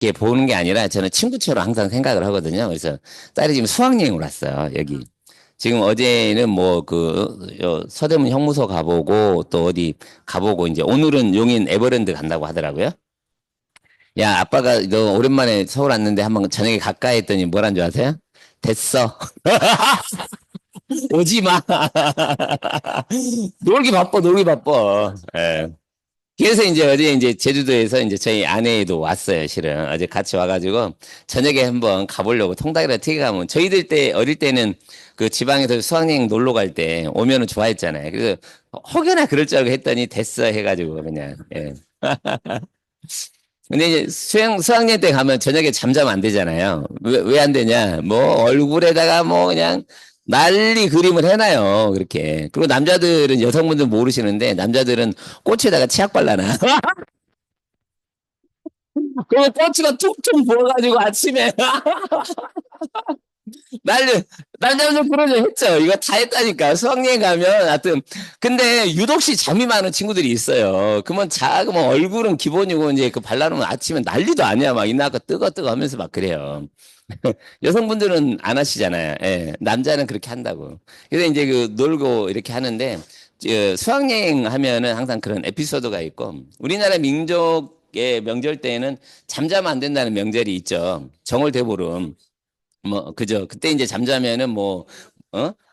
이렇게 보는 게 아니라 저는 친구처럼 항상 생각을 하거든요. 그래서 딸이 지금 수학여행을 왔어요. 여기. 지금 어제는 뭐 서대문 형무소 가보고 또 어디 가보고 이제 오늘은 용인 에버랜드 간다고 하더라고요. 야, 아빠가 너 오랜만에 서울 왔는데 한번 저녁에 갈까 했더니 뭐란 줄 아세요? 됐어. 오지 마. 놀기 바빠, 놀기 바빠. 예. 그래서 이제 어제 이제 제주도에서 이제 저희 아내도 왔어요, 실은. 어제 같이 와가지고 저녁에 한번 가보려고 통닭이라 튀겨 가면 저희들 때 어릴 때는 그 지방에서 수학여행 놀러 갈 때 오면은 좋아했잖아요. 그래서 혹여나 그럴 줄 알고 했더니 됐어 해가지고 그냥. 예. 근데 이제 수학여행 때 가면 저녁에 잠자면 안 되잖아요. 왜 안 되냐? 뭐 얼굴에다가 뭐 그냥 난리 그림을 해놔요. 그렇게. 그리고 남자들은 여성분들 모르시는데 남자들은 꽃에다가 치약 발라놔. 그리고 꼬치가 툭툭 부어가지고 아침에 난리, 남자분 그러죠 했죠. 이거 다 했다니까. 수학여행 가면, 하여튼. 근데 유독 시 잠이 많은 친구들이 있어요. 그러면 그러면 얼굴은 기본이고, 이제 그 발라놓으면 아침에 난리도 아니야. 막 이나가 뜨거 하면서 막 그래요. 여성분들은 안 하시잖아요. 예. 남자는 그렇게 한다고. 그래서 이제 그 놀고 이렇게 하는데, 수학여행 하면은 항상 그런 에피소드가 있고, 우리나라 민족의 명절 때에는 잠자면 안 된다는 명절이 있죠. 정월대보름. 뭐, 그죠. 그때 이제 잠자면은 뭐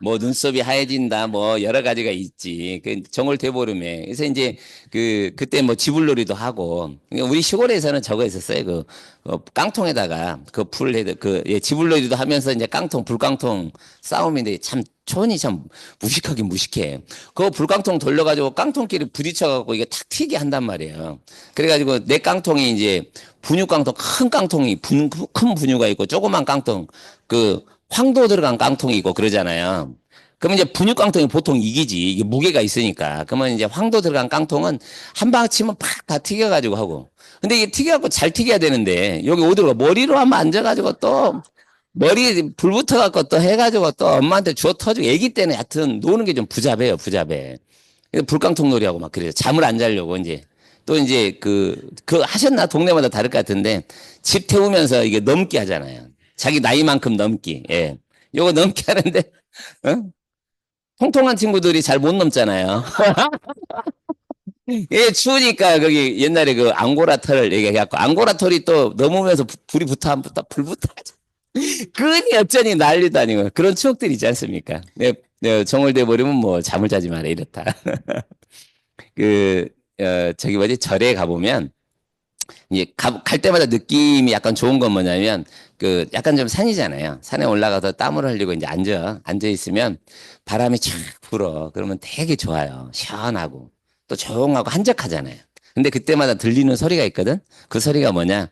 눈썹이 하얘진다, 뭐, 여러 가지가 있지. 그 정월대보름에. 그래서 이제 그때 뭐 지불놀이도 하고. 그러니까 우리 시골에서는 저거 있었어요. 깡통에다가 지불놀이도 하면서 이제 불깡통 싸움인데 참 촌이 참 무식하긴 무식해. 그 불깡통 돌려가지고 깡통끼리 부딪혀갖고 이게 탁 튀게 한단 말이에요. 그래가지고 내 깡통이 이제 분유깡통, 큰 깡통이, 큰 분유가 있고, 조그만 깡통, 황도 들어간 깡통이 있고, 그러잖아요. 그러면 이제 분유깡통이 보통 이기지. 이게 무게가 있으니까. 그러면 이제 황도 들어간 깡통은 한 방 치면 팍 다 튀겨가지고 하고. 근데 이게 튀겨갖고 잘 튀겨야 되는데, 여기 어디로 머리로 한번 앉아가지고 또, 머리에 불 붙어갖고 또 해가지고 또 엄마한테 주워 터지고, 애기 때는 하여튼 노는 게 좀 부잡해요, 부잡해. 불깡통 놀이하고 막 그래요. 잠을 안 자려고 이제. 또 이제 하셨나? 동네마다 다를 것 같은데, 집 태우면서 이게 넘기 하잖아요. 자기 나이만큼 넘기. 예. 요거 넘기 하는데, 어? 통통한 친구들이 잘 못 넘잖아요. 예, 추우니까 거기 옛날에 그 앙고라 털 얘기해갖고, 앙고라 털이 또 넘으면서 불이 붙어, 안 붙어, 불 붙어. 그니 어쩌니 난리도 아니고, 그런 추억들이 있지 않습니까? 정월돼 버리면 뭐 잠을 자지 마라, 이렇다. 그, 저기 뭐지, 절에 가보면, 이제 갈 때마다 느낌이 약간 좋은 건 뭐냐면 약간 좀 산이잖아요. 산에 올라가서 땀을 흘리고 이제 앉아 있으면 바람이 촥 불어. 그러면 되게 좋아요. 시원하고 또 조용하고 한적하잖아요. 근데 그때마다 들리는 소리가 있거든. 그 소리가 뭐냐?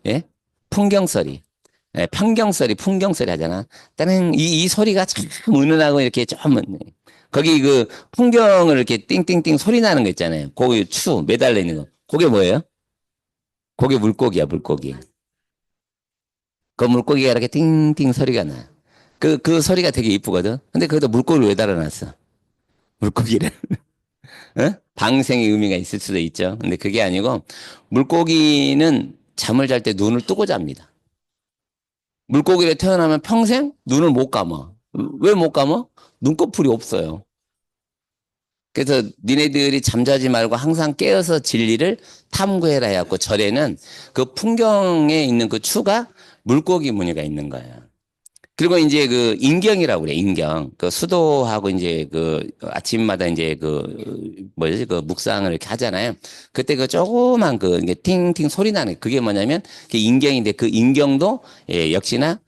예? 풍경소리. 예, 평경소리, 풍경소리 하잖아. 따는 이 소리가 참 은은하고 이렇게 좀 거기 풍경을 이렇게 띵띵띵 소리 나는 거 있잖아요. 거기 매달려 있는 거. 그게 뭐예요? 그게 물고기야, 물고기. 그 물고기가 이렇게 띵띵 소리가 나. 그 소리가 되게 이쁘거든. 근데 거기다 물고기를 왜 달아놨어? 물고기를. 어? 방생의 의미가 있을 수도 있죠. 근데 그게 아니고, 물고기는 잠을 잘 때 눈을 뜨고 잡니다. 물고기를 태어나면 평생 눈을 못 감아. 왜 못 감아? 눈꺼풀이 없어요. 그래서 니네들이 잠자지 말고 항상 깨어서 진리를 탐구해라 해갖고 절에는 그 풍경에 있는 그 추가 물고기 무늬가 있는 거예요. 그리고 이제 인경이라고 그래, 인경. 수도하고 이제 아침마다 이제 뭐지, 묵상을 이렇게 하잖아요. 그때 조그만 이게 팅팅 소리 나는, 그게 뭐냐면, 그게 인경인데 그 인경도, 예, 역시나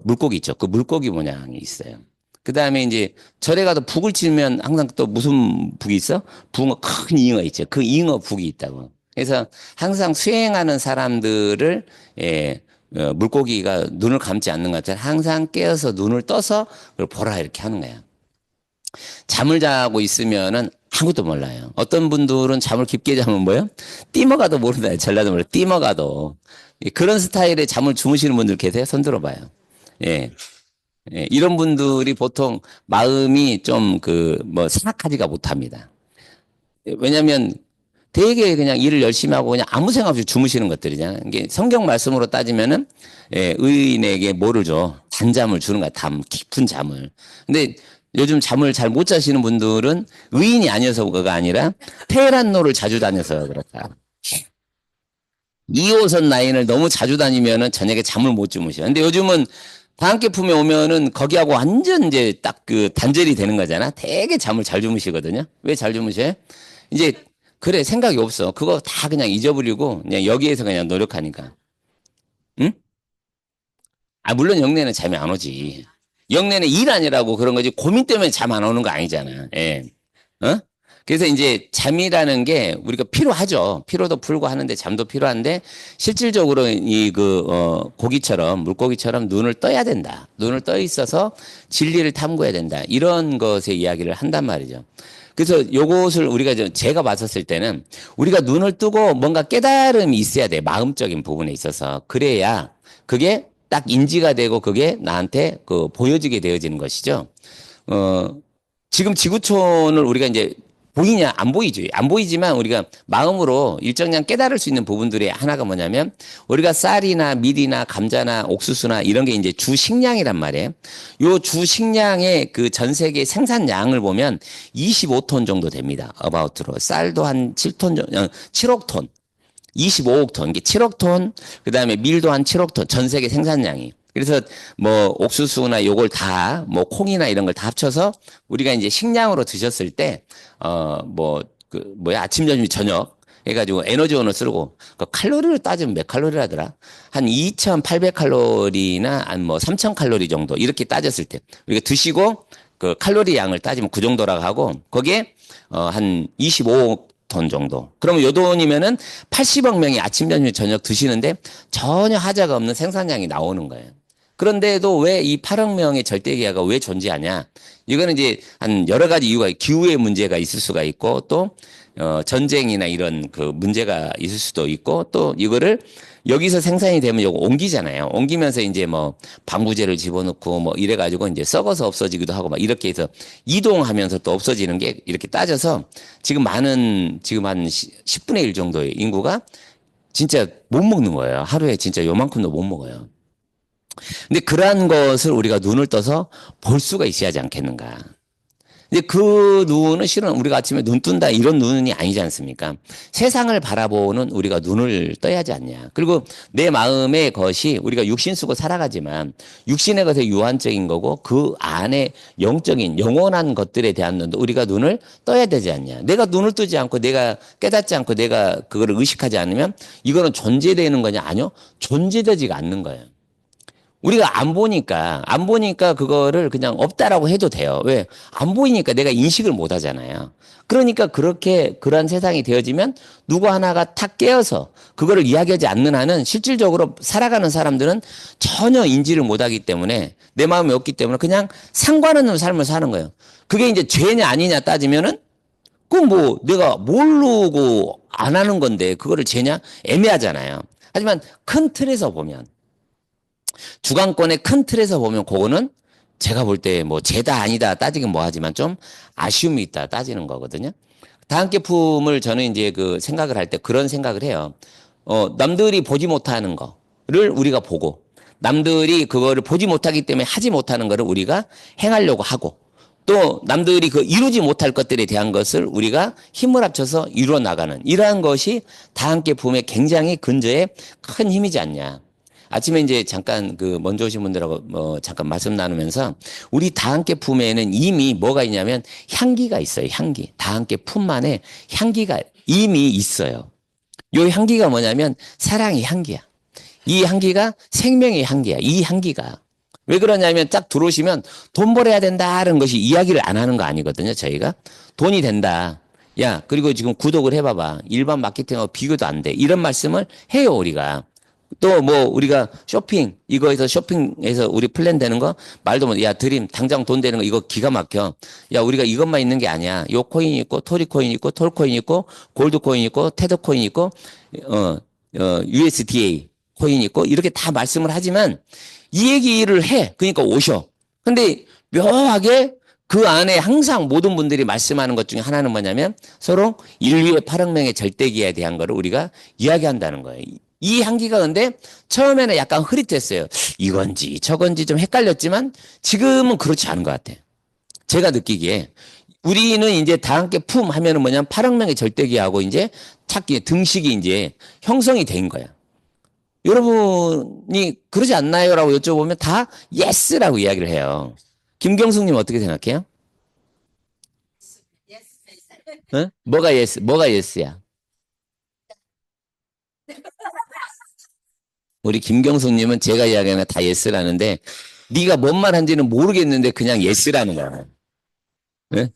물고기 있죠. 그 물고기 모양이 있어요. 그 다음에 이제 절에 가도 북을 치면 항상 또 무슨 북이 있어? 붕어, 큰 잉어 있죠. 그 잉어 북이 있다고. 그래서 항상 수행하는 사람들을, 예, 물고기가 눈을 감지 않는 것처럼 항상 깨어서 눈을 떠서 그걸 보라 이렇게 하는 거야. 잠을 자고 있으면은 아무것도 몰라요. 어떤 분들은 잠을 깊게 자면 뭐요? 띠먹어도 모른다. 전라도 말로 띠먹어도. 그런 스타일의 잠을 주무시는 분들 계세요? 손 들어봐요. 예. 예, 이런 분들이 보통 마음이 좀 사악하지가 못합니다. 왜냐면 되게 그냥 일을 열심히 하고 그냥 아무 생각 없이 주무시는 것들이잖아요. 이게 성경 말씀으로 따지면은 예, 의인에게 뭐를 줘? 단잠을 주는 거야. 깊은 잠을. 근데 요즘 잠을 잘 못 자시는 분들은 의인이 아니어서가 아니라 테헤란로를 자주 다녀서 그렇다. 2호선 라인을 너무 자주 다니면은 저녁에 잠을 못 주무셔. 근데 요즘은 다함께 품에 오면은 거기하고 완전 이제 딱 그 단절이 되는 거잖아. 되게 잠을 잘 주무시거든요. 왜 잘 주무셔? 이제 그래 생각이 없어. 그거 다 그냥 잊어버리고 그냥 여기에서 그냥 노력하니까. 응? 아 물론 영내는 잠이 안 오지. 영내는 일 아니라고 그런 거지 고민 때문에 잠 안 오는 거 아니잖아. 예. 어? 그래서 이제 잠이라는 게 우리가 필요하죠. 피로도 풀고 하는데 잠도 필요한데 실질적으로 고기처럼 물고기처럼 눈을 떠야 된다. 눈을 떠 있어서 진리를 탐구해야 된다. 이런 것의 이야기를 한단 말이죠. 그래서 요것을 우리가 제가 봤었을 때는 우리가 눈을 뜨고 뭔가 깨달음이 있어야 돼. 마음적인 부분에 있어서. 그래야 그게 딱 인지가 되고 그게 나한테 보여지게 되어지는 것이죠. 어, 지금 지구촌을 우리가 이제 보이냐? 안 보이지. 안 보이지만 우리가 마음으로 일정량 깨달을 수 있는 부분들이 하나가 뭐냐면 우리가 쌀이나 밀이나 감자나 옥수수나 이런 게 이제 주 식량이란 말이에요. 요 주 식량의 그 전 세계 생산량을 보면 25톤 정도 됩니다. 어바웃으로. 쌀도 한 7톤, 7억 톤. 25억 톤, 이게 7억 톤, 그 다음에 밀도 한 7억 톤, 전 세계 생산량이. 그래서 뭐 옥수수나 요걸 다, 뭐 콩이나 이런 걸 다 합쳐서 우리가 이제 식량으로 드셨을 때, 아침, 점심, 저녁 해가지고 에너지원을 쓰고, 그 칼로리를 따지면 몇 칼로리라더라? 한 2,800칼로리나 한 뭐 3,000칼로리 정도 이렇게 따졌을 때, 우리가 드시고 그 칼로리 양을 따지면 그 정도라고 하고, 거기에 한 25억 돈 정도. 그러면 요 돈이면은 80억 명이 아침, 점심, 저녁 드시는데 전혀 하자가 없는 생산량이 나오는 거예요. 그런데도 왜 이 8억 명의 절대기아가 왜 존재하냐? 이거는 이제 한 여러 가지 이유가 기후의 문제가 있을 수가 있고 또 전쟁이나 이런 그 문제가 있을 수도 있고 또 이거를 여기서 생산이 되면 요거 옮기잖아요. 옮기면서 이제 뭐 방부제를 집어넣고 뭐 이래가지고 이제 썩어서 없어지기도 하고 막 이렇게 해서 이동하면서 또 없어지는 게 이렇게 따져서 지금 지금 한 10분의 1 정도의 인구가 진짜 못 먹는 거예요. 하루에 진짜 요만큼도 못 먹어요. 근데 그러한 것을 우리가 눈을 떠서 볼 수가 있어야 하지 않겠는가. 근데 그 눈은 실은 우리가 아침에 눈 뜬다 이런 눈이 아니지 않습니까? 세상을 바라보는 우리가 눈을 떠야 하지 않냐. 그리고 내 마음의 것이 우리가 육신 쓰고 살아가지만 육신의 것에 유한적인 거고 그 안에 영적인 영원한 것들에 대한 눈도 우리가 눈을 떠야 되지 않냐. 내가 눈을 뜨지 않고 내가 깨닫지 않고 내가 그거를 의식하지 않으면 이거는 존재되는 거냐? 아니요. 존재되지가 않는 거예요. 우리가 안 보니까 그거를 그냥 없다라고 해도 돼요. 왜? 안 보이니까 내가 인식을 못 하잖아요. 그러니까 그러한 세상이 되어지면 누구 하나가 탁 깨어서 그거를 이야기하지 않는 한은 실질적으로 살아가는 사람들은 전혀 인지를 못 하기 때문에 내 마음이 없기 때문에 그냥 상관없는 삶을 사는 거예요. 그게 이제 죄냐 아니냐 따지면은 그 뭐 내가 모르고 안 하는 건데 그거를 죄냐 애매하잖아요. 하지만 큰 틀에서 보면 주관권의 큰 틀에서 보면 그거는 제가 볼 때 뭐 죄다 아니다 따지긴 뭐하지만 좀 아쉬움이 있다 따지는 거거든요. 다함께 품을 저는 이제 그 생각을 할 때 그런 생각을 해요. 남들이 보지 못하는 거를 우리가 보고 남들이 그거를 보지 못하기 때문에 하지 못하는 거를 우리가 행하려고 하고 또 남들이 그 이루지 못할 것들에 대한 것을 우리가 힘을 합쳐서 이루어 나가는 이러한 것이 다함께 품에 굉장히 근저에 큰 힘이지 않냐. 아침에 이제 잠깐 그 먼저 오신 분들하고 뭐 잠깐 말씀 나누면서 우리 다함께 품에는 이미 뭐가 있냐면 향기가 있어요. 향기. 다함께 품만에 향기가 이미 있어요. 요 향기가 뭐냐면 사랑의 향기야. 이 향기가 생명의 향기야. 이 향기가. 왜 그러냐면 딱 들어오시면 돈 벌어야 된다는 것이 이야기를 안 하는 거 아니거든요. 저희가. 돈이 된다. 야, 그리고 지금 구독을 해봐봐. 일반 마케팅하고 비교도 안 돼. 이런 말씀을 해요, 우리가. 또 뭐 우리가 쇼핑 이거에서 쇼핑에서 우리 플랜 되는 거 말도 못. 야 드림 당장 돈 되는 거 이거 기가 막혀. 야 우리가 이것만 있는 게 아니야. 요 코인 있고 토리 코인 있고 톨 코인 있고 골드 코인 있고 테드 코인 있고 USDA 코인 있고 이렇게 다 말씀을 하지만 이 얘기를 해. 그러니까 오셔. 근데 묘하게 그 안에 항상 모든 분들이 말씀하는 것 중에 하나는 뭐냐면 서로 인류의 8억 명의 절대기에 대한 거를 우리가 이야기한다는 거예요. 이 향기가 근데 처음에는 약간 흐릿했어요. 이건지 저건지 좀 헷갈렸지만 지금은 그렇지 않은 것 같아요. 제가 느끼기에 우리는 이제 다 함께 품 하면은 뭐냐면 8억 명의 절대기하고 이제 찾기 등식이 이제 형성이 된 거야. 여러분이 그러지 않나요?라고 여쭤보면 다 예스라고 이야기를 해요. 김경숙님 어떻게 생각해요? 어? 뭐가 예스? 뭐가 예스야? 우리 김경숙님은 제가 이야기하면 다 예스라는데 네가 뭔 말 한지는 모르겠는데 그냥 예스라는 거야. 예?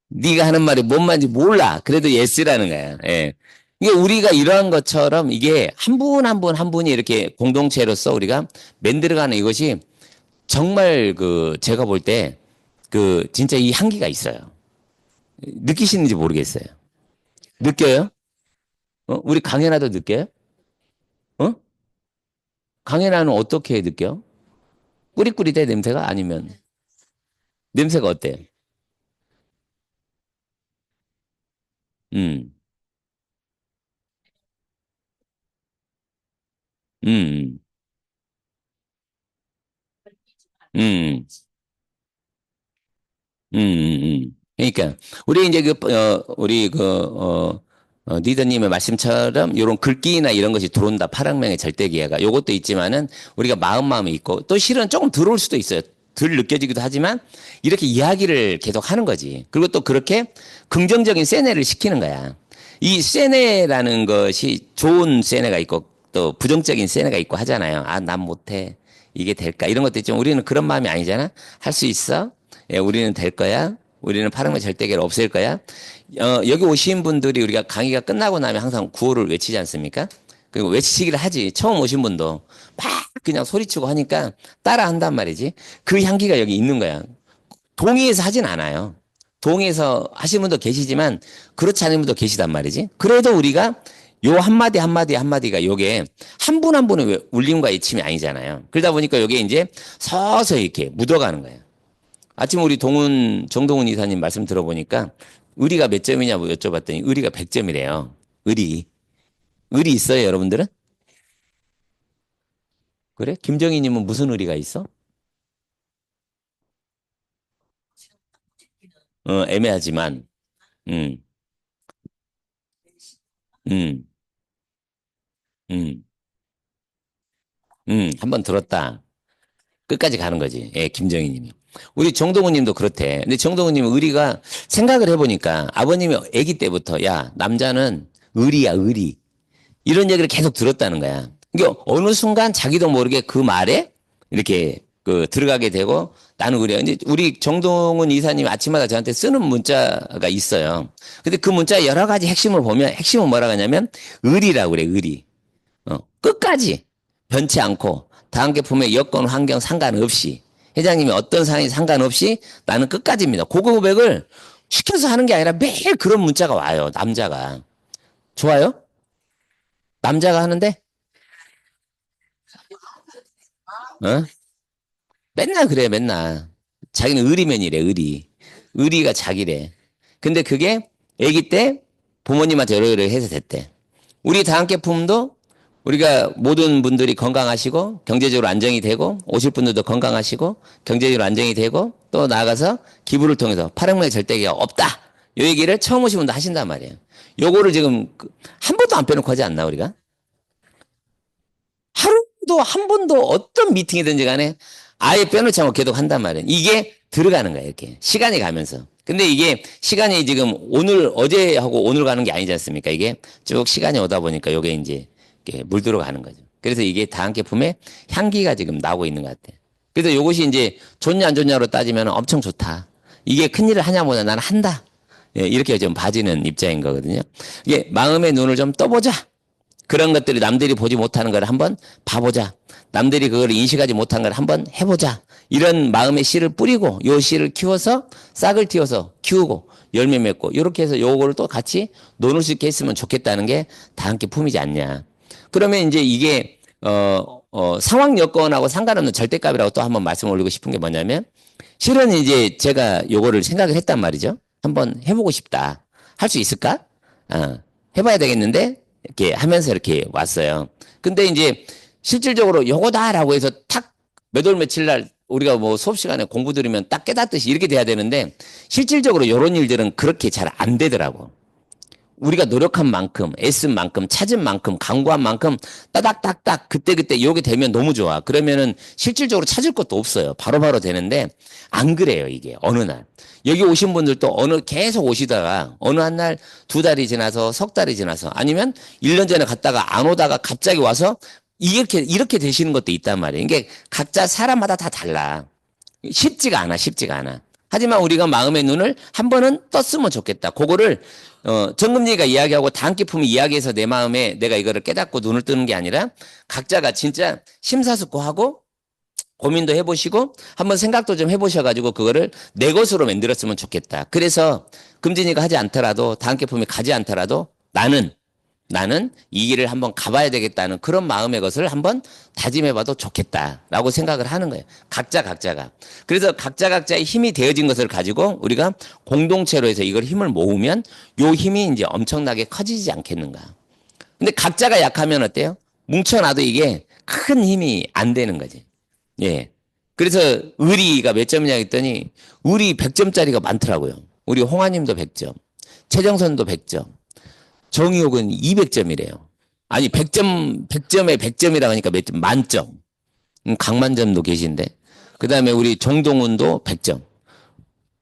네가 하는 말이 뭔 말인지 몰라. 그래도 예스라는 거야. 예. 이게 우리가 이러한 것처럼 이게 한 분 한 분 한 분이 이렇게 공동체로서 우리가 만들어가는 이것이 정말 그 제가 볼 때 그 진짜 이 향기가 있어요. 느끼시는지 모르겠어요. 느껴요? 우리 강연아도 느껴요? 어? 강연아는 어떻게 느껴? 꾸리꾸리대 냄새가 아니면 냄새가 어때요? 음, 음, 음, 그러니까 우리 이제 우리 리더님의 말씀처럼 이런 글귀나 이런 것이 들어온다. 파랑명의 절대기회가 요것도 있지만은 우리가 마음이 있고 또 실은 조금 들어올 수도 있어요. 덜 느껴지기도 하지만 이렇게 이야기를 계속 하는 거지. 그리고 또 그렇게 긍정적인 세뇌를 시키는 거야. 이 세뇌라는 것이 좋은 세뇌가 있고 또 부정적인 세뇌가 있고 하잖아요. 아, 난 못해. 이게 될까? 이런 것도 있지만 우리는 그런 마음이 아니잖아. 할 수 있어. 예, 우리는 될 거야. 우리는 파랑의 절대계를 없앨 거야. 여기 오신 분들이 우리가 강의가 끝나고 나면 항상 구호를 외치지 않습니까? 그리고 외치기를 하지. 처음 오신 분도 막 그냥 소리치고 하니까 따라 한단 말이지. 그 향기가 여기 있는 거야. 동의해서 하진 않아요. 동의해서 하시는 분도 계시지만 그렇지 않은 분도 계시단 말이지. 그래도 우리가 요 한마디 한마디 한마디가 요게 한 분 한 분의 울림과 외침이 아니잖아요. 그러다 보니까 요게 이제 서서히 이렇게 묻어가는 거예요. 아침 우리 정동훈 이사님 말씀 들어보니까 의리가 몇 점이냐고 여쭤봤더니 의리가 100점이래요. 의리. 의리 있어요, 여러분들은? 그래? 김정희님은 무슨 의리가 있어? 애매하지만, 음, 음, 음, 한번 들었다. 끝까지 가는 거지. 예, 김정희님이. 우리 정동훈님도 그렇대. 근데 정동훈님은 의리가 생각을 해보니까 아버님이 아기 때부터 야, 남자는 의리야, 의리. 이런 얘기를 계속 들었다는 거야. 그러니까 어느 순간 자기도 모르게 그 말에 이렇게 그 들어가게 되고 나는 그래요. 이제 우리 정동훈 이사님 아침마다 저한테 쓰는 문자가 있어요. 근데 그 문자 여러 가지 핵심을 보면 핵심은 뭐라고 하냐면 의리라고 그래, 의리. 끝까지 변치 않고 다한계품의 여건, 환경 상관없이 회장님이 어떤 상황이 상관없이 나는 끝까지입니다. 고거 고백을 시켜서 하는 게 아니라 매일 그런 문자가 와요. 남자가. 좋아요? 남자가 하는데 어? 맨날 그래, 맨날. 자기는 의리맨이래, 의리. 의리가 자기래. 근데 그게 아기 때 부모님한테 여러 가지 해서 됐대. 우리 다한계품도 우리가 모든 분들이 건강하시고 경제적으로 안정이 되고 오실 분들도 건강하시고 경제적으로 안정이 되고 또 나아가서 기부를 통해서 파랑문의 절대기가 없다. 요 얘기를 처음 오신 분도 하신단 말이에요. 요거를 지금 한 번도 안 빼놓고 하지 않나 우리가? 하루도 한 번도 어떤 미팅이든지 간에 아예 빼놓지 않고 계속 한단 말이에요. 이게 들어가는 거예요, 이렇게. 시간이 가면서. 근데 이게 시간이 지금 오늘, 어제 하고 오늘 가는 게 아니지 않습니까? 이게 쭉 시간이 오다 보니까 이게 이제 이렇게 물들어 가는 거죠. 그래서 이게 다한계품의 향기가 지금 나오고 있는 것 같아요. 그래서 이것이 이제 좋냐 안 좋냐로 따지면 엄청 좋다. 이게 큰일을 하냐 뭐냐 나는 한다. 예, 이렇게 좀 봐지는 입장인 거거든요. 이게 마음의 눈을 좀 떠보자. 그런 것들이 남들이 보지 못하는 걸 한번 봐보자. 남들이 그걸 인식하지 못한 걸 한번 해보자. 이런 마음의 씨를 뿌리고 요 씨를 키워서 싹을 틔워서 키우고 열매 맺고 이렇게 해서 요거를 또 같이 노는 수 있게 했으면 좋겠다는 게 다 함께 품이지 않냐. 그러면 이제 이게 상황 여건하고 상관없는 절대값이라고 또 한번 말씀 올리고 싶은 게 뭐냐면 실은 이제 제가 요거를 생각을 했단 말이죠. 한번 해보고 싶다. 할 수 있을까? 해봐야 되겠는데? 이렇게 하면서 이렇게 왔어요. 근데 이제 실질적으로 요거다라고 해서 탁 몇 월 며칠 날 우리가 뭐 수업 시간에 공부 들으면 딱 깨닫듯이 이렇게 돼야 되는데 실질적으로 요런 일들은 그렇게 잘 안 되더라고. 우리가 노력한 만큼, 애쓴 만큼, 찾은 만큼, 강구한 만큼 따닥따닥 그때그때 이게 되면 너무 좋아. 그러면은 실질적으로 찾을 것도 없어요. 바로바로 되는데 안 그래요, 이게. 어느 날. 여기 오신 분들도 계속 오시다가 어느 한 날 두 달이 지나서 석 달이 지나서 아니면 1년 전에 갔다가 안 오다가 갑자기 와서 이렇게 되시는 것도 있단 말이에요. 이게 각자 사람마다 다 달라. 쉽지가 않아, 쉽지가 않아. 하지만 우리가 마음의 눈을 한 번은 떴으면 좋겠다. 그거를 정금리가 이야기하고 다한끼품이 이야기해서 내 마음에 내가 이거를 깨닫고 눈을 뜨는 게 아니라 각자가 진짜 심사숙고하고 고민도 해보시고 한번 생각도 좀 해보셔가지고 그거를 내 것으로 만들었으면 좋겠다. 그래서 금진이가 하지 않더라도 다한끼품이 가지 않더라도 나는 이 길을 한번 가봐야 되겠다는 그런 마음의 것을 한번 다짐해봐도 좋겠다라고 생각을 하는 거예요. 각자가. 그래서 각자의 힘이 되어진 것을 가지고 우리가 공동체로 해서 이걸 힘을 모으면 요 힘이 이제 엄청나게 커지지 않겠는가. 근데 각자가 약하면 어때요? 뭉쳐놔도 이게 큰 힘이 안 되는 거지. 예. 그래서 의리가 몇 점이냐 했더니 의리 100점짜리가 많더라고요. 우리 홍아님도 100점, 최정선도 100점. 정의욕은 200점이래요. 아니, 100점에 100점이라고 하니까 몇 점? 만점. 강만점도 계신데. 그 다음에 우리 정동훈도 100점.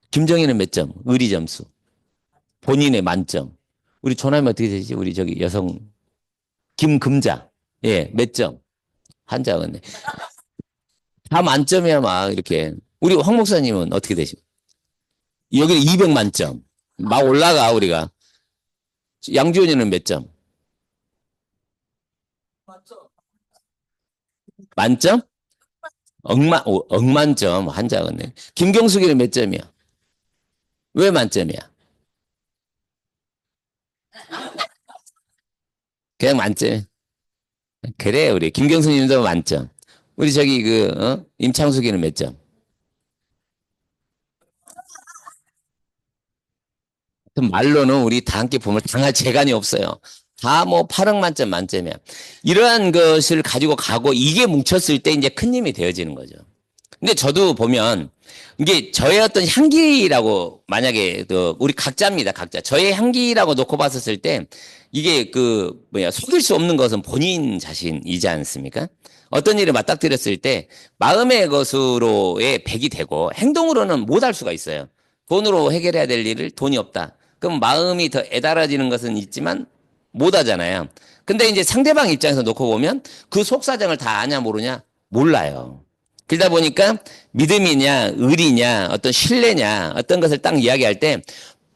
김정희는 몇 점? 의리 점수. 본인의 만점. 우리 조남이 어떻게 되지? 우리 저기 여성. 김금자. 예, 몇 점? 한자 얻네. 다 만점이야, 막, 이렇게. 우리 황 목사님은 어떻게 되시고? 여기는 200만점. 막 올라가, 우리가. 양지원이는 몇 점? 만점? 억만점 한자였네. 김경숙이는 몇 점이야? 왜 만점이야? 그냥 만점. 그래, 우리 김경숙님도 만점. 우리 저기 임창숙이는 몇 점? 그 말로는 우리 다 함께 보면 당할 재간이 없어요. 다 뭐 8억 만점 만점이야. 이러한 것을 가지고 가고 이게 뭉쳤을 때 이제 큰 힘이 되어지는 거죠. 근데 저도 보면 이게 저의 어떤 향기라고 만약에 우리 각자입니다. 각자. 저의 향기라고 놓고 봤었을 때 이게 속일 수 없는 것은 본인 자신이지 않습니까? 어떤 일을 맞닥뜨렸을 때 마음의 것으로의 백이 되고 행동으로는 못 할 수가 있어요. 돈으로 해결해야 될 일을 돈이 없다. 그럼 마음이 더 애달아지는 것은 있지만 못 하잖아요. 근데 이제 상대방 입장에서 놓고 보면 그 속사정을 다 아냐 모르냐? 몰라요. 그러다 보니까 믿음이냐, 의리냐, 어떤 신뢰냐, 어떤 것을 딱 이야기할 때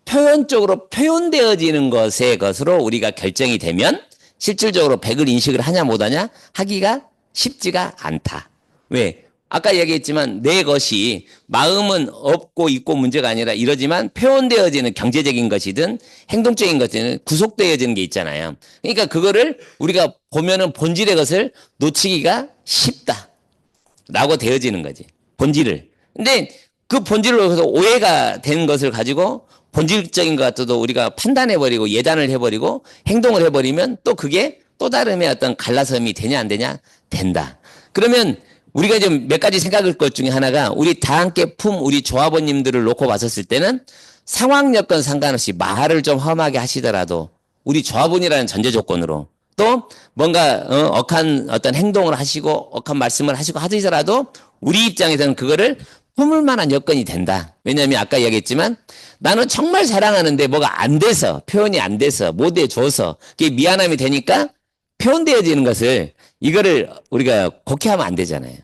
표현적으로 표현되어지는 것으로 우리가 결정이 되면 실질적으로 백을 인식을 하냐 못하냐 하기가 쉽지가 않다. 왜? 아까 얘기했지만 내 것이 마음은 없고 있고 문제가 아니라 이러지만 표현되어지는 경제적인 것이든 행동적인 것이든 구속되어지는 게 있잖아요. 그러니까 그거를 우리가 보면은 본질의 것을 놓치기가 쉽다. 라고 되어지는 거지. 본질을. 근데 그 본질로 해서 오해가 된 것을 가지고 본질적인 것 같아도 우리가 판단해버리고 예단을 해버리고 행동을 해버리면 또 그게 또 다름의 어떤 갈라섬이 되냐 안 되냐? 된다. 그러면 우리가 좀 몇 가지 생각할 것 중에 하나가 우리 다 함께 우리 조합원님들을 놓고 봤었을 때는 상황 여건 상관없이 말을 좀 험하게 하시더라도 우리 조합원이라는 전제 조건으로 또 뭔가 억한 어떤 행동을 하시고 억한 말씀을 하시고 하더라도 우리 입장에서는 그거를 품을 만한 여건이 된다. 왜냐하면 아까 얘기했지만 나는 정말 사랑하는데 뭐가 안 돼서 표현이 안 돼서 못 해줘서 그게 미안함이 되니까 표현되어지는 것을 이거를 우리가 곡해하면 안 되잖아요.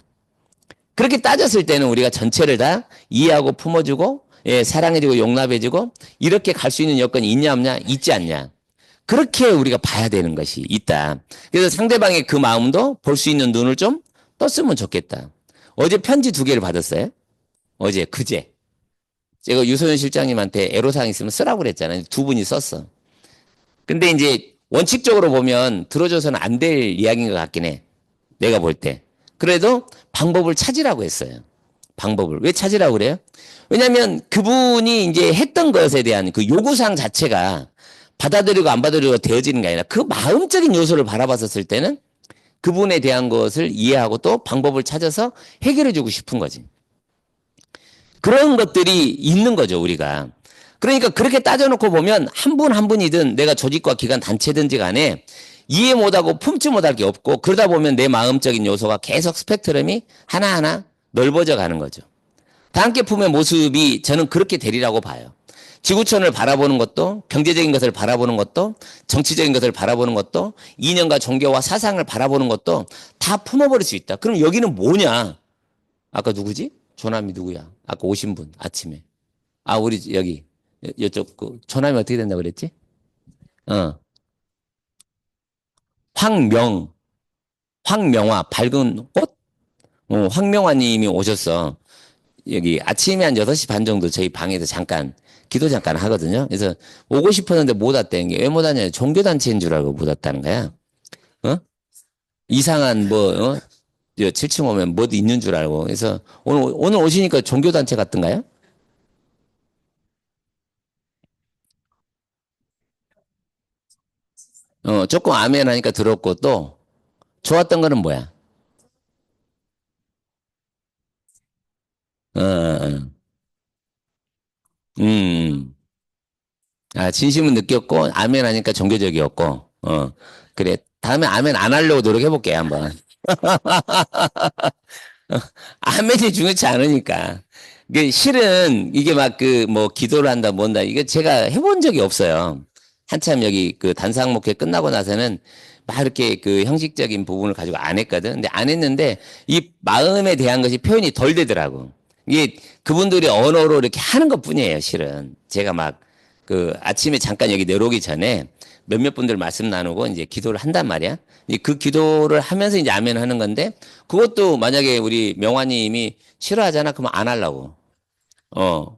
그렇게 따졌을 때는 우리가 전체를 다 이해하고 품어주고 사랑해주고 용납해주고 이렇게 갈 수 있는 여건이 있냐 없냐 있지 않냐. 그렇게 우리가 봐야 되는 것이 있다. 그래서 상대방의 그 마음도 볼 수 있는 눈을 좀 떴으면 좋겠다. 어제 편지 2개를 받았어요. 그제. 제가 유소연 실장님한테 애로사항 있으면 쓰라고 그랬잖아요. 2분이 썼어. 근데 이제 원칙적으로 보면 들어줘서는 안 될 이야기인 것 같긴 해. 내가 볼 때. 그래도 방법을 찾으라고 했어요. 방법을. 왜 찾으라고 그래요? 왜냐면 그분이 이제 했던 것에 대한 그 요구사항 자체가 받아들이고 안 받아들이고 되어지는 게 아니라 그 마음적인 요소를 바라봤었을 때는 그분에 대한 것을 이해하고 또 방법을 찾아서 해결해 주고 싶은 거지. 그런 것들이 있는 거죠, 우리가. 그러니까 그렇게 따져놓고 보면 한 분 한 분이든 내가 조직과 기관 단체든지 간에 이해 못하고 품지 못할 게 없고 그러다 보면 내 마음적인 요소가 계속 스펙트럼이 하나하나 넓어져 가는 거죠. 다 함께 품의 모습이 저는 그렇게 되리라고 봐요. 지구촌을 바라보는 것도 경제적인 것을 바라보는 것도 정치적인 것을 바라보는 것도 이념과 종교와 사상을 바라보는 것도 다 품어버릴 수 있다. 그럼 여기는 뭐냐? 아까 누구지? 조남이 누구야? 아까 오신 분 아침에. 아 우리 여기 이쪽 그 조남이 어떻게 된다고 그랬지? 어 황명 황명화 밝은 꽃? 황명화님이 오셨어. 여기 아침에 한 6시 반 정도 저희 방에서 잠깐 기도 잠깐 하거든요. 그래서 오고 싶었는데 못 왔다는 게 왜 못 왔냐? 종교단체인 줄 알고 못 왔다는 거야. 어? 이상한 뭐 7층 오면 뭐도 있는 줄 알고. 그래서 오늘 오시니까 종교단체 같던가요? 조금 아멘 하니까 들었고 또 좋았던 거는 뭐야? 어, 어, 어. 음. 아, 진심은 느꼈고 아멘 하니까 종교적이었고. 그래. 다음에 아멘 안 하려고 노력해볼게 한번. 아멘이 중요치 않으니까. 이게 실은 이게 막 그 뭐 기도를 한다 뭔다 이게 제가 해본 적이 없어요. 한참 여기 그 단상목회 끝나고 나서는 막 이렇게 그 형식적인 부분을 가지고 안 했거든. 근데 안 했는데 이 마음에 대한 것이 표현이 덜 되더라고. 이게 그분들이 언어로 이렇게 하는 것 뿐이에요, 실은. 제가 막 그 아침에 잠깐 여기 내려오기 전에 몇몇 분들 말씀 나누고 이제 기도를 한단 말이야. 그 기도를 하면서 이제 아멘 하는 건데 그것도 만약에 우리 명화님이 싫어하잖아. 그러면 안 하려고. 어.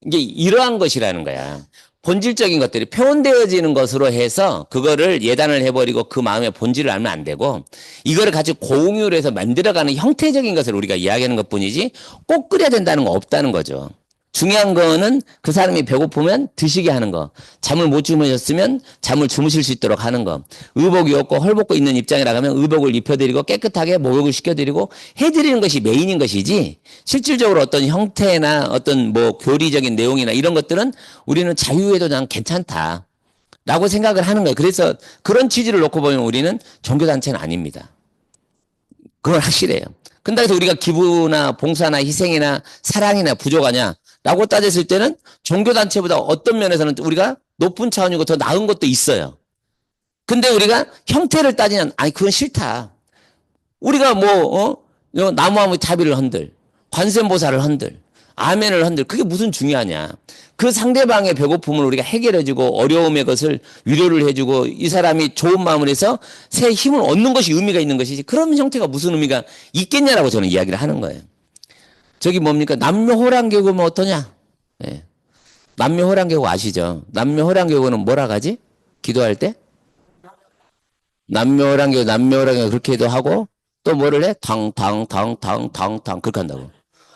이게 이러한 것이라는 거야. 본질적인 것들이 표현되어지는 것으로 해서 그거를 예단을 해버리고 그 마음의 본질을 알면 안 되고 이거를 가지고 공유를 해서 만들어가는 형태적인 것을 우리가 이야기하는 것 뿐이지 꼭 그래야 된다는 거 없다는 거죠. 중요한 거는 그 사람이 배고프면 드시게 하는 거. 잠을 못 주무셨으면 잠을 주무실 수 있도록 하는 거. 의복이 없고 헐벗고 있는 입장이라 하면 의복을 입혀드리고 깨끗하게 목욕을 시켜드리고 해드리는 것이 메인인 것이지 실질적으로 어떤 형태나 어떤 뭐 교리적인 내용이나 이런 것들은 우리는 자유해도 난 괜찮다. 라고 생각을 하는 거예요. 그래서 그런 취지를 놓고 보면 우리는 종교단체는 아닙니다. 그건 확실해요. 근데 그래서 우리가 기부나 봉사나 희생이나 사랑이나 부족하냐? 라고 따졌을 때는 종교단체보다 어떤 면에서는 우리가 높은 차원이고 더 나은 것도 있어요. 근데 우리가 형태를 따지면, 아니, 그건 싫다. 우리가 뭐, 나무아무 자비를 흔들, 관세음보살을 흔들, 아멘을 흔들, 그게 무슨 중요하냐. 그 상대방의 배고픔을 우리가 해결해주고 어려움의 것을 위로를 해주고 이 사람이 좋은 마음을 해서 새 힘을 얻는 것이 의미가 있는 것이지 그런 형태가 무슨 의미가 있겠냐라고 저는 이야기를 하는 거예요. 저기 뭡니까? 남묘호랑개구면 어떠냐? 예. 남묘호랑개구 아시죠? 남묘호랑개구는 뭐라 가지? 기도할 때? 남묘호랑개구 그렇게도 하고 또 뭐를 해? 탕탕탕탕탕탕 그렇게 한다고.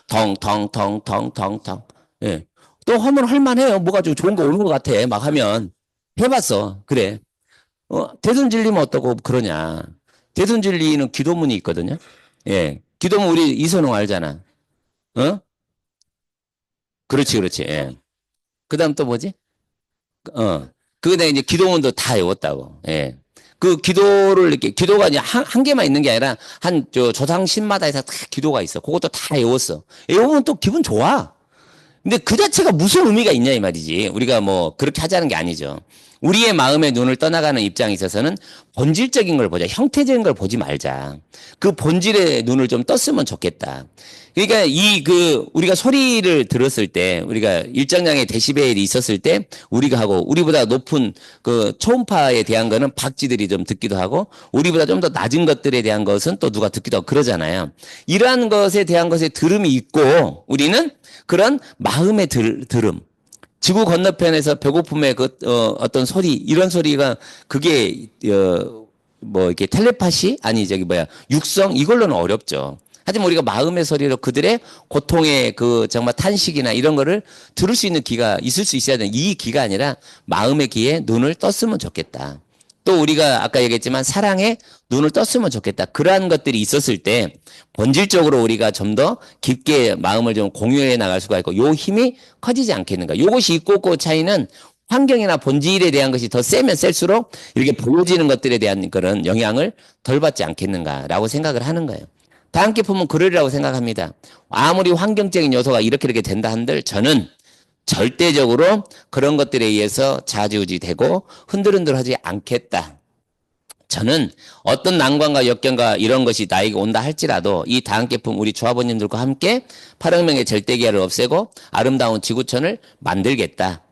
탕탕탕탕탕탕. 예. 또 하면 할만해요. 뭐가 좀 좋은 거 오는 것 같아. 막 하면. 해봤어. 그래. 대손진리면 어떠고 그러냐. 대손진리는 기도문이 있거든요. 예. 기도문 우리 이선홍 알잖아. 어? 그렇지, 그렇지. 예. 그 다음 또 뭐지? 그다음에 이제 기도문도 다 외웠다고. 예. 그 기도를 이렇게, 기도가 이제 한 개만 있는 게 아니라 조상신마다 해서 다 기도가 있어. 그것도 다 외웠어. 외우면 또 기분 좋아. 근데 그 자체가 무슨 의미가 있냐 이 말이지. 우리가 뭐 그렇게 하자는 게 아니죠. 우리의 마음의 눈을 떠나가는 입장에 있어서는 본질적인 걸 보자. 형태적인 걸 보지 말자. 그 본질의 눈을 좀 떴으면 좋겠다. 그러니까 우리가 소리를 들었을 때, 우리가 일정량의 데시벨이 있었을 때, 우리가 하고, 우리보다 높은 그 초음파에 대한 거는 박쥐들이 좀 듣기도 하고, 우리보다 좀 더 낮은 것들에 대한 것은 또 누가 듣기도 하고 그러잖아요. 이러한 것에 대한 것에 들음이 있고, 우리는 그런 마음의 들음. 지구 건너편에서 배고픔의 어떤 소리, 이런 소리가 그게, 뭐, 이렇게 텔레파시? 아니, 육성? 이걸로는 어렵죠. 하지만 우리가 마음의 소리로 그들의 고통의 그 정말 탄식이나 이런 거를 들을 수 있는 귀가 있을 수 있어야 되는 이 귀가 아니라 마음의 귀에 눈을 떴으면 좋겠다. 또 우리가 아까 얘기했지만 사랑에 눈을 떴으면 좋겠다. 그러한 것들이 있었을 때 본질적으로 우리가 좀 더 깊게 마음을 좀 공유해 나갈 수가 있고 요 힘이 커지지 않겠는가. 요것이 있고 없고 차이는 환경이나 본질에 대한 것이 더 세면 셀수록 이렇게 보여지는 것들에 대한 그런 영향을 덜 받지 않겠는가라고 생각을 하는 거예요. 다 함께 보면 그러리라고 생각합니다. 아무리 환경적인 요소가 이렇게 된다 한들 저는 절대적으로 그런 것들에 의해서 좌지우지되고 흔들흔들하지 않겠다. 저는 어떤 난관과 역경과 이런 것이 나에게 온다 할지라도 이 다함께품 우리 조합원님들과 함께 8혁명의 절대기아를 없애고 아름다운 지구촌을 만들겠다.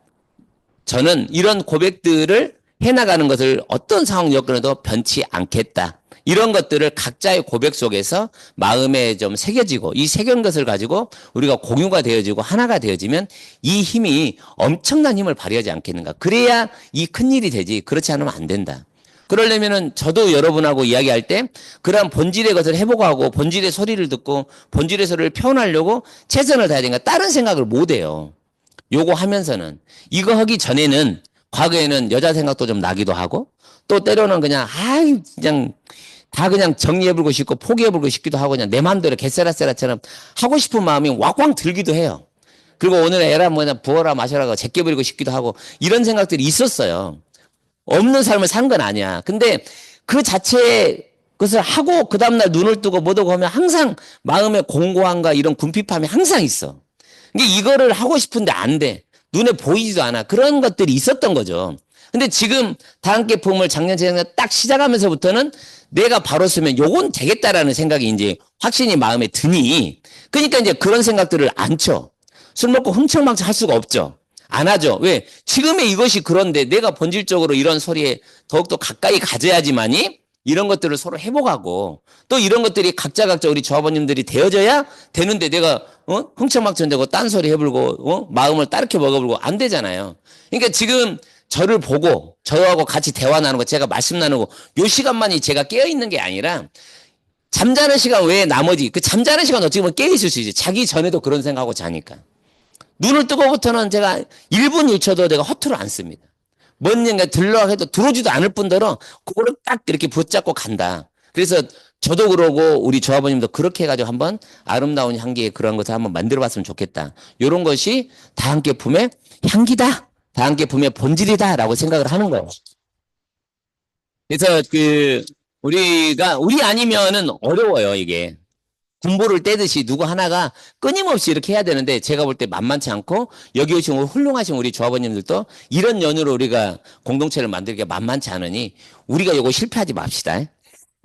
저는 이런 고백들을 해나가는 것을 어떤 상황 여건에도 변치 않겠다. 이런 것들을 각자의 고백 속에서 마음에 좀 새겨지고 이 새긴 것을 가지고 우리가 공유가 되어지고 하나가 되어지면 이 힘이 엄청난 힘을 발휘하지 않겠는가. 그래야 이 큰일이 되지. 그렇지 않으면 안 된다. 그러려면은 저도 여러분하고 이야기할 때 그러한 본질의 것을 해보고하고 본질의 소리를 듣고 본질의 소리를 표현하려고 최선을 다해야 되니까 다른 생각을 못 해요. 요거 하면서는 이거 하기 전에는 과거에는 여자 생각도 좀 나기도 하고 또 때로는 그냥 그냥 다 그냥 정리해보고 싶고 포기해보고 싶기도 하고 그냥 내 마음대로 개세라세라처럼 하고 싶은 마음이 왁왁 들기도 해요. 그리고 오늘 애라 부어라 마셔라 제껴버리고 싶기도 하고 이런 생각들이 있었어요. 없는 삶을 산 건 아니야. 근데 그 자체의 것을 하고 그 다음날 눈을 뜨고 못 오고 하면 항상 마음의 공고함과 이런 궁핍함이 항상 있어. 근데 이거를 하고 싶은데 안 돼. 눈에 보이지도 않아. 그런 것들이 있었던 거죠. 근데 지금 다함께 품을 작년 재작년 딱 시작하면서부터는 내가 바로 쓰면 요건 되겠다라는 생각이 이제 확신이 마음에 드니 그러니까 이제 그런 생각들을 안 쳐. 술 먹고 흥청망청 할 수가 없죠. 안 하죠. 왜? 지금의 이것이 그런데 내가 본질적으로 이런 소리에 더욱더 가까이 가져야지만이 이런 것들을 서로 회복하고 또 이런 것들이 각자 우리 조합원님들이 되어져야 되는데 내가 흥청망청 되고 딴소리 해불고 마음을 따르게 먹어불고 안 되잖아요. 그러니까 지금 저를 보고 저하고 같이 대화 나누고 제가 말씀 나누고 요 시간만이 제가 깨어있는 게 아니라 잠자는 시간 외에 나머지 그 잠자는 시간 어찌 보면 깨어있을 수 있지. 자기 전에도 그런 생각하고 자니까. 눈을 뜨고부터는 제가 1분 1초도 내가 허투루 안 씁니다. 뭔 얘기가 들러 해도 들어오지도 않을 뿐더러 그거를 딱 이렇게 붙잡고 간다. 그래서 저도 그러고 우리 조합원님도 그렇게 해가지고 한번 아름다운 향기의 그런 것을 한번 만들어봤으면 좋겠다. 이런 것이 다함께 품의 향기다. 다함께 품의 본질이다라고 생각을 하는 거예요. 그래서 우리 아니면은 어려워요, 이게. 군보를 떼듯이 누구 하나가 끊임없이 이렇게 해야 되는데 제가 볼 때 만만치 않고 여기 오신 훌륭하신 우리 조합원님들도 이런 연유로 우리가 공동체를 만들기가 만만치 않으니 우리가 이거 실패하지 맙시다.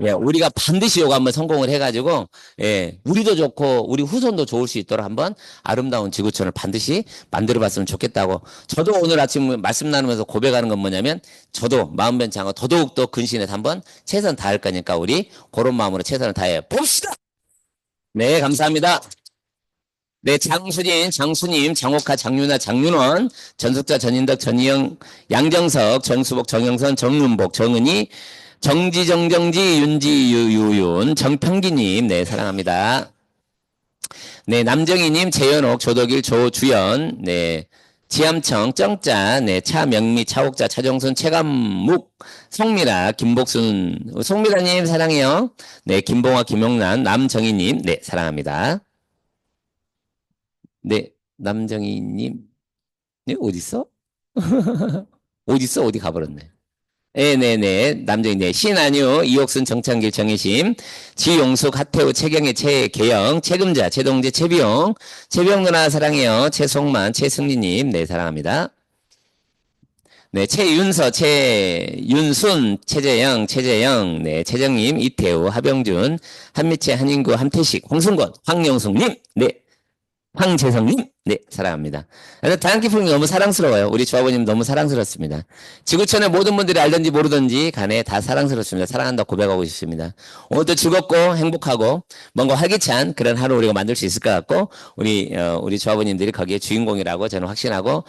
예, 우리가 반드시 이거 한번 성공을 해가지고 예, 우리도 좋고 우리 후손도 좋을 수 있도록 한번 아름다운 지구촌을 반드시 만들어봤으면 좋겠다고 저도 오늘 아침 말씀 나누면서 고백하는 건 뭐냐면 저도 마음 변치 않고 더더욱더 근신해서 한번 최선 다할 거니까 우리 그런 마음으로 최선을 다해 봅시다. 네, 감사합니다. 네, 장수님, 장옥하, 장윤아, 장윤원, 전숙자, 전인덕, 전희영, 양정석, 정수복, 정영선, 정윤복, 정은희, 정지, 윤지유윤, 정평기님, 네, 사랑합니다. 네, 남정희님, 재현옥, 조덕일, 조주연, 네, 지암청, 정자, 네, 차명미, 차옥자, 차정순, 최감묵, 송미라, 김복순, 송미라님 사랑해요. 네, 김봉화, 김용란, 남정희님, 네, 사랑합니다. 네, 남정희님, 네, 어딨어? 어딨어? 어디 가버렸네. 네네네. 남정희, 네. 신안유, 이옥순, 정창길, 정혜심, 지용숙, 하태우, 최경혜, 최계영, 최금자, 최동재, 최비용, 최비용 누나 사랑해요. 최송만, 최승리님, 네, 사랑합니다. 네, 최윤서, 최윤순, 최재영, 네, 최정님, 이태우, 하병준, 한미채, 한인구, 함태식, 홍승권, 황영숙님, 네, 황재성님, 네, 사랑합니다. 다양기 풍이 너무 사랑스러워요. 우리 조합원님 너무 사랑스럽습니다. 지구촌의 모든 분들이 알든지 모르든지 간에 다 사랑스럽습니다. 사랑한다 고백하고 싶습니다. 오늘도 즐겁고 행복하고 뭔가 활기찬 그런 하루 우리가 만들 수 있을 것 같고 우리 조합원님들이 거기에 주인공이라고 저는 확신하고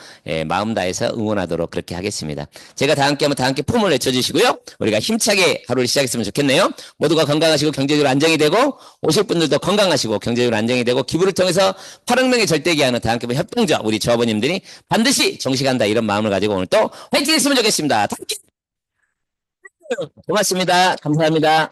마음 다해서 응원하도록 그렇게 하겠습니다. 제가 다 함께 하면 다 함께 품을 외쳐주시고요. 우리가 힘차게 하루를 시작했으면 좋겠네요. 모두가 건강하시고 경제적으로 안정이 되고 오실 분들도 건강하시고 경제적으로 안정이 되고 기부를 통해서 8억 명의 절대기하는 다함께 협동조 우리 조합원님들이 반드시 정식한다 이런 마음을 가지고 오늘 또 화이팅 했으면 좋겠습니다. 고맙습니다. 감사합니다.